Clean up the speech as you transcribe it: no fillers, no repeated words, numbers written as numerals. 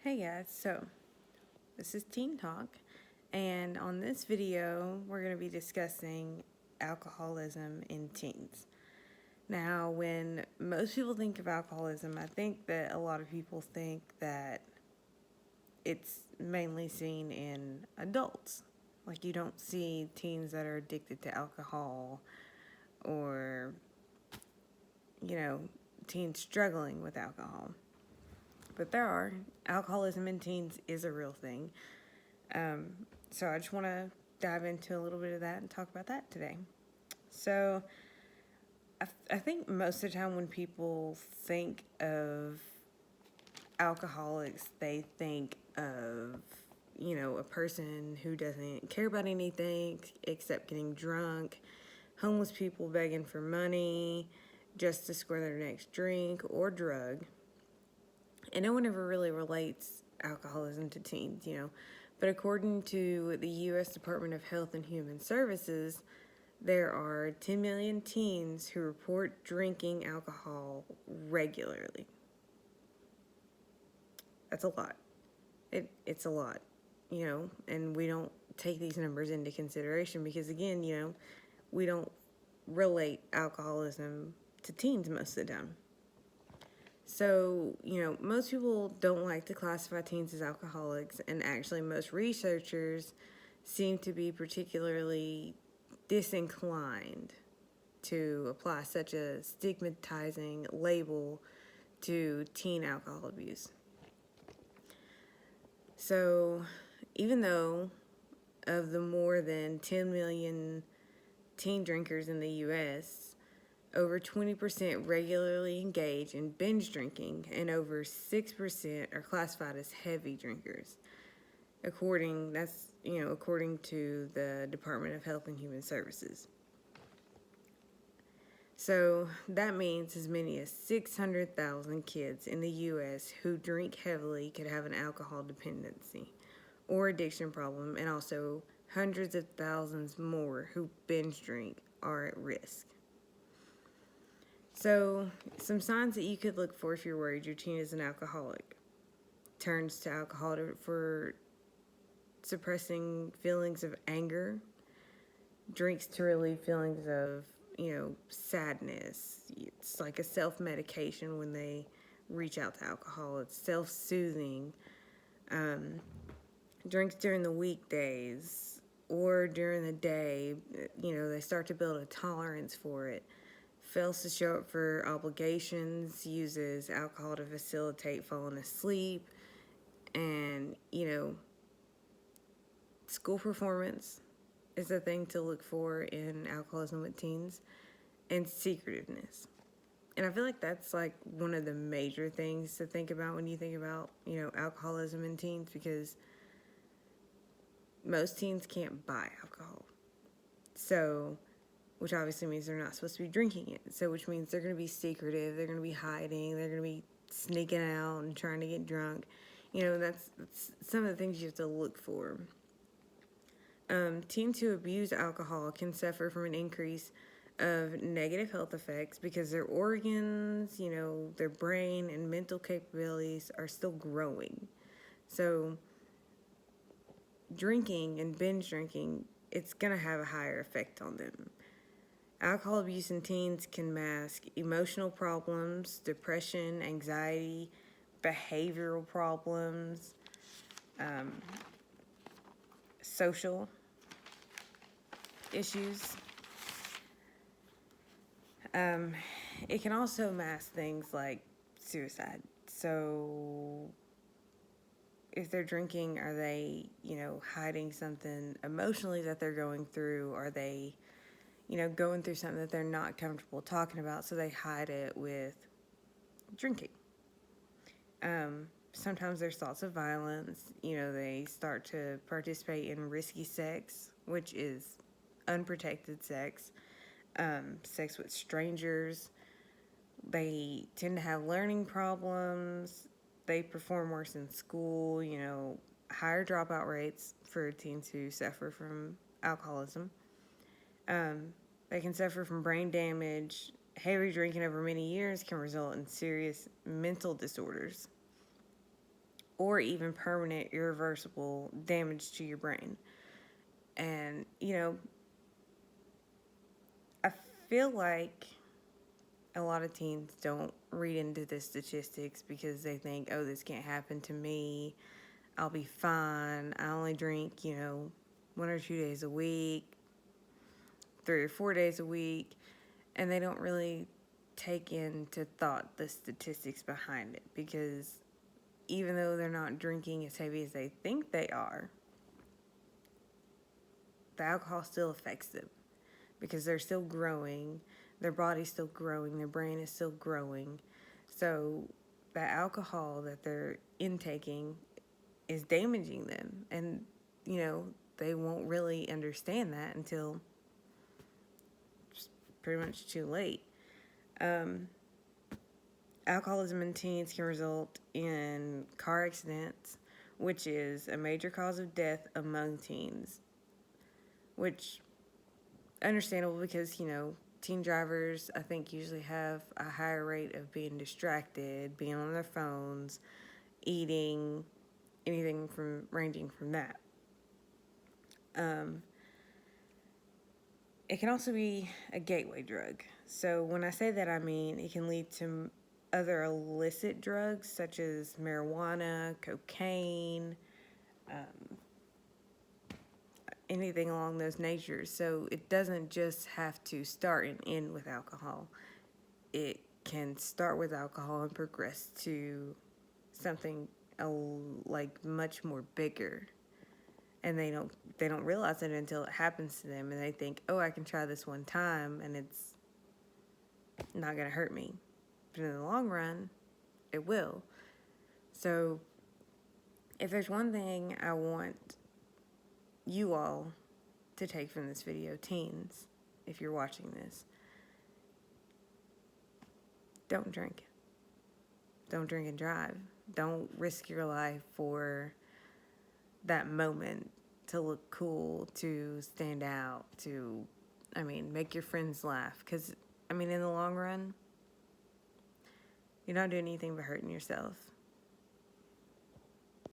Hey guys, so this is Teen Talk, and on this video, we're going to be discussing alcoholism in teens. Now, when most people think of alcoholism, I think that a lot of people think that it's mainly seen in adults. Like, you don't see teens that are addicted to alcohol or, teens struggling with alcohol. But there are. Alcoholism in teens is a real thing. So I just want to dive into a little bit of that and talk about that today. So I think most of the time when people think of alcoholics, they think of, a person who doesn't care about anything except getting drunk, homeless people begging for money just to score their next drink or drug. And no one ever really relates alcoholism to teens, But according to the U.S. Department of Health and Human Services, there are 10 million teens who report drinking alcohol regularly. That's a lot. It's a lot, and we don't take these numbers into consideration because, again, we don't relate alcoholism to teens most of the time. So, most people don't like to classify teens as alcoholics, and actually, most researchers seem to be particularly disinclined to apply such a stigmatizing label to teen alcohol abuse. So, even though of the more than 10 million teen drinkers in the U.S., over 20% regularly engage in binge drinking, and over 6% are classified as heavy drinkers. According to the Department of Health and Human Services. So that means as many as 600,000 kids in the U.S. who drink heavily could have an alcohol dependency or addiction problem, and also hundreds of thousands more who binge drink are at risk. So, some signs that you could look for if you're worried your teen is an alcoholic. Turns to alcohol for suppressing feelings of anger. Drinks to relieve feelings of, sadness. It's like a self-medication when they reach out to alcohol. It's self-soothing. Drinks during the weekdays or during the day, they start to build a tolerance for it. Fails to show up for obligations, uses alcohol to facilitate falling asleep, and, school performance is a thing to look for in alcoholism with teens, and secretiveness. And I feel like that's like one of the major things to think about when you think about, alcoholism in teens, because most teens can't buy alcohol. So, which obviously means they're not supposed to be drinking it. So, which means they're going to be secretive, they're going to be hiding, they're going to be sneaking out and trying to get drunk. That's some of the things you have to look for. Teens who abuse alcohol can suffer from an increase of negative health effects because their organs, their brain and mental capabilities are still growing. So, drinking and binge drinking, it's going to have a higher effect on them. Alcohol abuse in teens can mask emotional problems, depression, anxiety, behavioral problems, social issues. It can also mask things like suicide. So if they're drinking, are they, hiding something emotionally that they're going through? Are they, going through something that they're not comfortable talking about, so they hide it with drinking? Sometimes there's thoughts of violence. They start to participate in risky sex, which is unprotected sex, sex with strangers. They tend to have learning problems. They perform worse in school, higher dropout rates for teens who suffer from alcoholism. They can suffer from brain damage. Heavy drinking over many years can result in serious mental disorders. or even permanent, irreversible damage to your brain. And, I feel like a lot of teens don't read into the statistics because they think, oh, this can't happen to me. I'll be fine. I only drink, 1 or 2 days a week, 3 or 4 days a week. And they don't really take into thought the statistics behind it, because even though they're not drinking as heavy as they think they are, the alcohol still affects them because they're still growing, their body's still growing, their brain is still growing. So the alcohol that they're intaking is damaging them, and they won't really understand that until it's pretty much too late. Alcoholism in teens can result in car accidents, which is a major cause of death among teens, which understandable because, teen drivers, I think, usually have a higher rate of being distracted, being on their phones, eating, anything from ranging from that. It can also be a gateway drug. So when I say that, I mean it can lead to other illicit drugs such as marijuana, cocaine, anything along those natures. So it doesn't just have to start and end with alcohol. It can start with alcohol and progress to something like much more bigger. And they don't realize it until it happens to them, and they think, oh, I can try this one time and it's not going to hurt me. But in the long run, it will. So if there's one thing I want you all to take from this video, teens, if you're watching this, don't drink. Don't drink and drive. Don't risk your life for that moment, to look cool, to stand out, to, make your friends laugh. Because, in the long run, you're not doing anything but hurting yourself.